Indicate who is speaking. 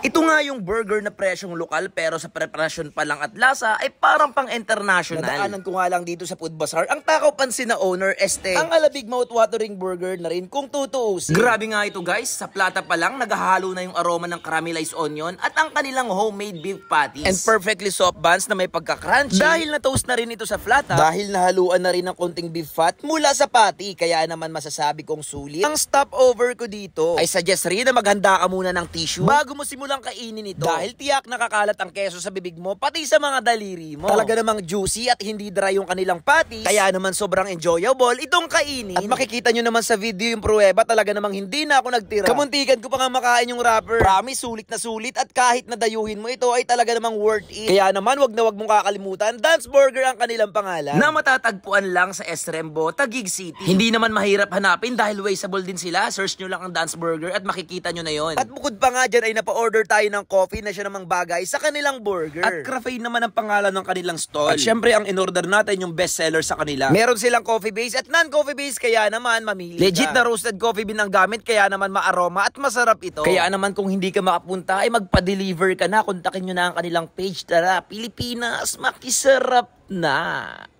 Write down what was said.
Speaker 1: Ito nga yung burger na presyong lokal pero sa preparasyon pa lang at lasa ay parang pang international. Nadaanan ko nga lang dito sa Food Bazaar ang takaw pansin na owner ang alabig mouth-watering burger na rin kung tutuusin. Grabe nga ito guys, sa plata pa lang naghahalo na yung aroma ng caramelized onion at ang kanilang homemade beef patties. And perfectly soft buns na may pagka-crunchy. Dahil na-toast na rin ito sa plata. Dahil nahaluan na rin ng konting beef fat mula sa patty, kaya naman masasabi kong sulit. Ang stopover ko dito ay suggest rin na maghanda ka muna ng tissue bago mo simulang kainin ito. Dahil tiyak nakakalat ang keso sa bibig mo pati sa mga daliri mo. Talaga namang juicy at hindi dry yung kanilang patties. Kaya naman sobrang enjoyable itong kainin. At makikita nyo naman sa video yung pruweba, talaga namang hindi na ako nagtira. Kamuntikan ko pa nga makain yung wrapper. Promise, sulit na sulit at kahit na dayuhin mo ito ay talaga namang worth it. Kaya naman wag na wag mong kakalimutan, Dance Burger ang kanilang pangalan. Na matatagpuan lang sa Estrembo, Taguig City. Hindi naman mahirap hanapin dahil wasteable din sila. Search nyo lang ang Dance Burger at makikita nyo na yon. At bukod pa nga dyan ay napa-order tayo ng coffee na siya namang bagay sa kanilang burger. At caffeine naman ang pangalan ng kanilang stall. At syempre ang in-order natin yung best seller sa kanila. Meron silang coffee base at non-coffee base, kaya naman mamili legit na roasted coffee bean ang gamit, kaya naman maaroma at masarap ito. Kaya naman kung hindi ka makapunta ay magpa-deliver ka na. Kontakin nyo na ang kanilang page. Tara, Pilipinas, makisarap na!